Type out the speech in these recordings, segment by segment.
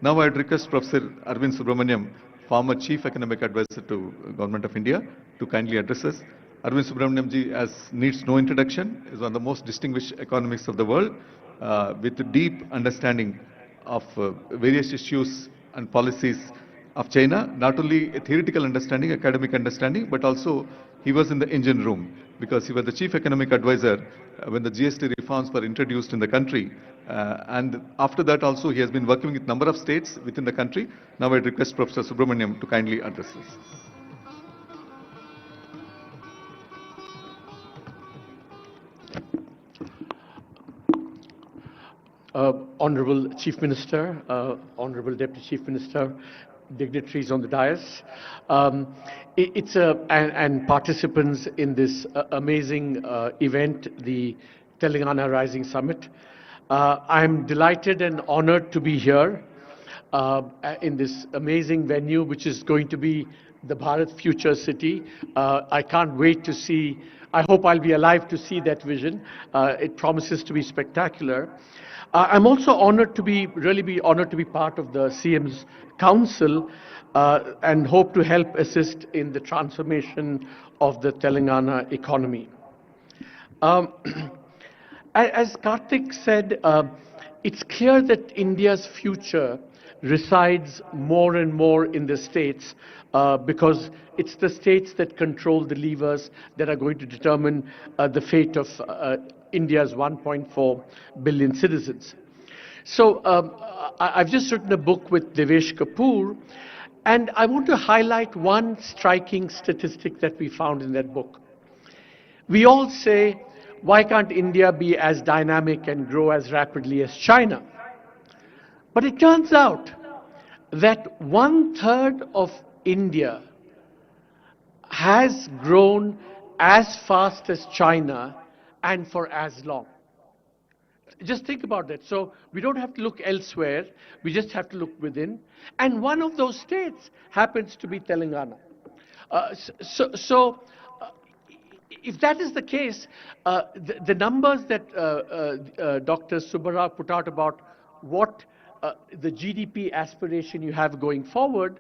Now I'd request Professor Arvind Subramanyam, former Chief Economic Advisor to Government of India, to kindly address us. Arvind Subramanyam ji, as needs no introduction, is one of the most distinguished economists of the world, with a deep understanding of various issues and policies of China, not only a theoretical understanding, academic understanding, but also he was in the engine room because he was the chief economic advisor when the GST reforms were introduced in the country. And after that also he has been working with a number of states within the country. Now I request Professor Subramanyam to kindly address us. Honorable Chief Minister, Honorable Deputy Chief Minister, dignitaries on the dais, and participants in this amazing event, the Telangana Rising Summit. I'm delighted and honored to be here in this amazing venue, which is going to be the Bharat Future City. I can't wait to see, I hope I'll be alive to see that vision. It promises to be spectacular. I'm also honored to be part of the CM's Council and hope to help assist in the transformation of the Telangana economy. As Karthik said, it's clear that India's future resides more and more in the states because it's the states that control the levers that are going to determine the fate of India's 1.4 billion citizens. So I've just written a book with Devesh Kapoor, and I want to highlight one striking statistic that we found in that book. We all say, why can't India be as dynamic and grow as rapidly as China? But it turns out that 1/3 of India has grown as fast as China and for as long. Just think about that. So we don't have to look elsewhere. We just have to look within. And one of those states happens to be Telangana. If that is the case, the numbers that Dr. Subbarao put out about what the GDP aspiration you have going forward,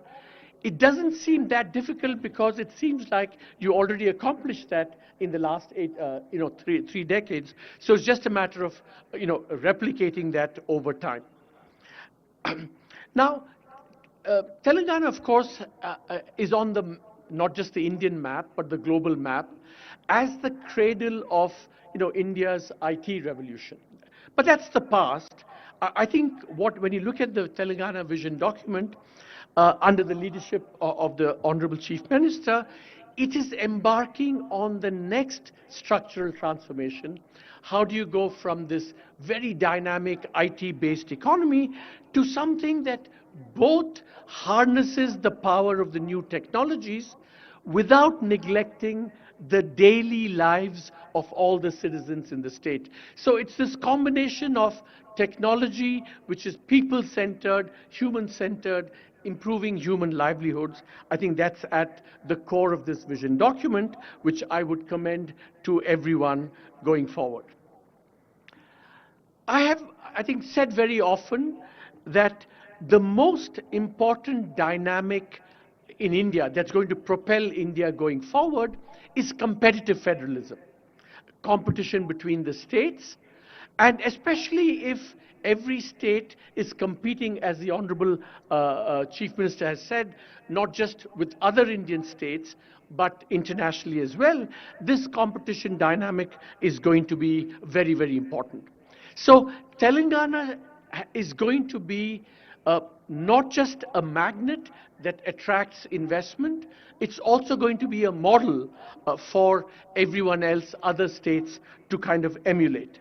it doesn't seem that difficult because it seems like you already accomplished that in the last three decades. So it's just a matter of replicating that over time. Now, Telangana, of course, is on the not just the Indian map but the global map as the cradle of India's IT revolution. But that's the past. I think when you look at the Telangana Vision document, under the leadership of the Honorable Chief Minister, it is embarking on the next structural transformation. How do you go from this very dynamic IT-based economy to something that both harnesses the power of the new technologies without neglecting the daily lives of all the citizens in the state? So it's this combination of technology, which is people-centered, human-centered, improving human livelihoods. I think that's at the core of this vision document, which I would commend to everyone going forward. I have, I think, said very often that the most important dynamic in India that's going to propel India going forward is competitive federalism, competition between the states, and especially if every state is competing, as the Honorable Chief Minister has said, not just with other Indian states, but internationally as well, this competition dynamic is going to be very, very important. So Telangana is going to be not just a magnet that attracts investment, it's also going to be a model for everyone else, other states, to kind of emulate.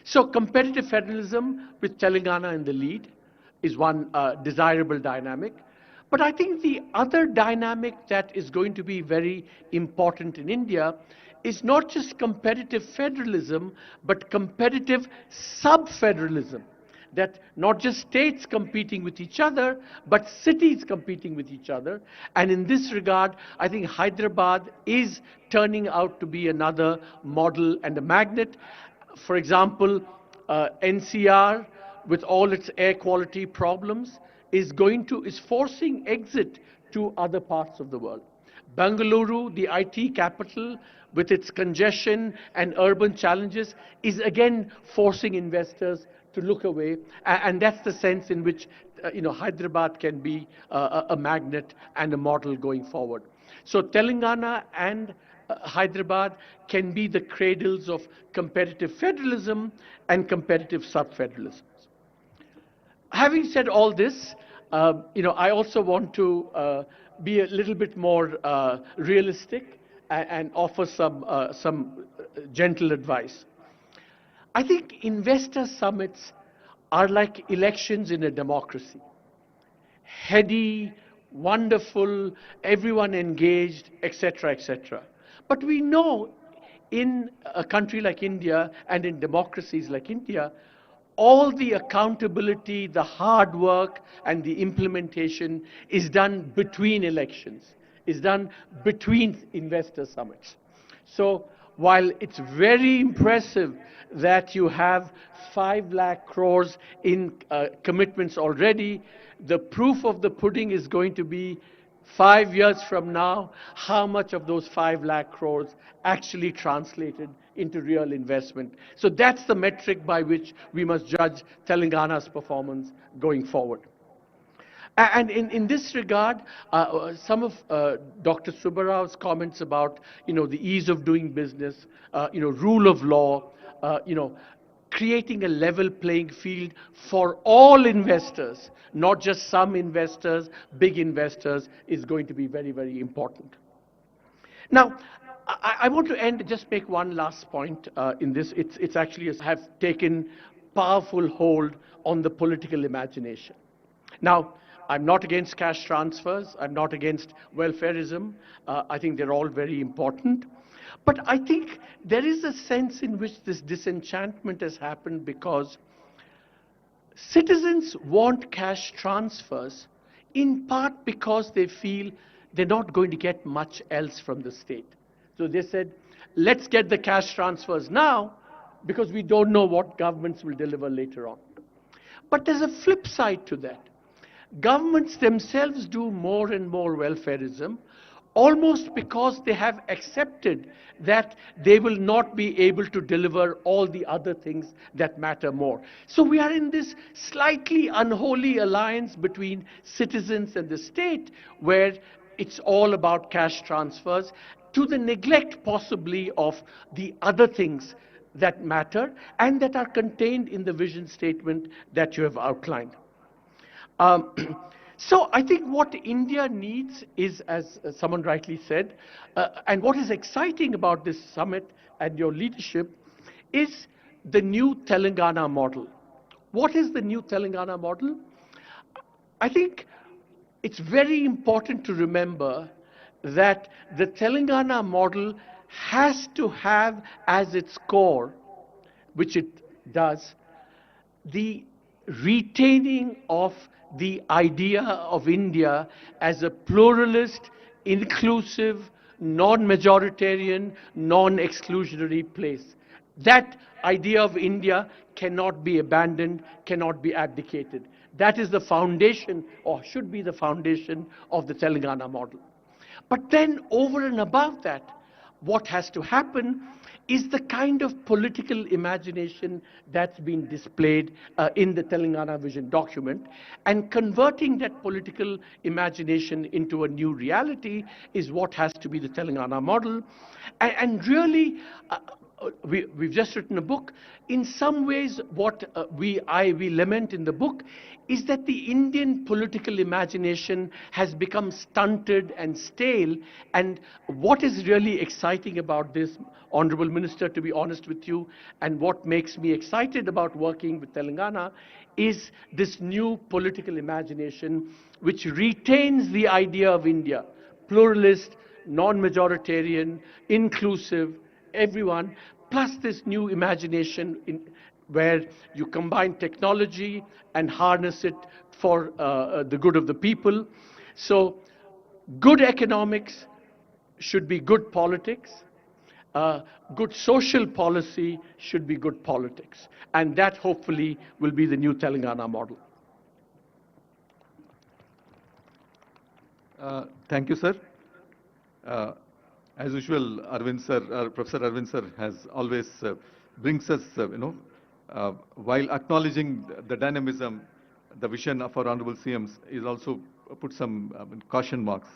So competitive federalism with Telangana in the lead is one desirable dynamic. But I think the other dynamic that is going to be very important in India is not just competitive federalism, but competitive sub-federalism. That not just states competing with each other, but cities competing with each other. And in this regard, I think Hyderabad is turning out to be another model and a magnet. For example, NCR with all its air quality problems, is forcing exit to other parts of the world. Bengaluru, the IT capital, with its congestion and urban challenges, is again forcing investors to look away, and that's the sense in which Hyderabad can be a magnet and a model going forward. So Telangana and Hyderabad can be the cradles of competitive federalism and competitive sub-federalism. Having said all this, I also want to be a little bit more realistic and offer some gentle advice. I think investor summits are like elections in a democracy. Heady, wonderful, everyone engaged, etc., etc. But we know in a country like India and in democracies like India, all the accountability, the hard work, and the implementation is done between elections, is done between investor summits. So while it's very impressive that you have 5 lakh crores in commitments already, the proof of the pudding is going to be 5 years from now, how much of those 5 lakh crores actually translated into real investment. So that's the metric by which we must judge Telangana's performance going forward. And in this regard, some of Dr. Subbarao's comments about, the ease of doing business, rule of law, creating a level playing field for all investors, not just some investors, big investors, is going to be very, very important. Now, I want to end, just make one last point in this. It's actually have taken powerful hold on the political imagination. Now, I'm not against cash transfers. I'm not against welfareism. I think they're all very important. But I think there is a sense in which this disenchantment has happened because citizens want cash transfers in part because they feel they're not going to get much else from the state. So they said, let's get the cash transfers now because we don't know what governments will deliver later on. But there's a flip side to that. Governments themselves do more and more welfareism, almost because they have accepted that they will not be able to deliver all the other things that matter more. So we are in this slightly unholy alliance between citizens and the state, where it's all about cash transfers, to the neglect possibly of the other things that matter and that are contained in the vision statement that you have outlined. So I think what India needs is, as someone rightly said, and what is exciting about this summit and your leadership, is the new Telangana model. What is the new Telangana model? I think it's very important to remember that the Telangana model has to have as its core, which it does, the retaining of the idea of India as a pluralist, inclusive, non-majoritarian, non-exclusionary place. That idea of India cannot be abandoned, cannot be abdicated. That is the foundation, or should be the foundation, of the Telangana model. But then over and above that, what has to happen is the kind of political imagination that's been displayed in the Telangana Vision document, and converting that political imagination into a new reality is what has to be the Telangana model. And really, we've just written a book. In some ways, what we lament in the book is that the Indian political imagination has become stunted and stale. And what is really exciting about this, Honorable Minister, to be honest with you, and what makes me excited about working with Telangana, is this new political imagination which retains the idea of India, pluralist, non-majoritarian, inclusive, everyone, plus this new imagination where you combine technology and harness it for the good of the people. So good economics should be good politics, good social policy should be good politics. And that hopefully will be the new Telangana model. Thank you, sir. As usual, Arvind sir, Professor Arvind sir has always brings us, while acknowledging the dynamism, the vision of our honorable CMs, is also put some caution marks.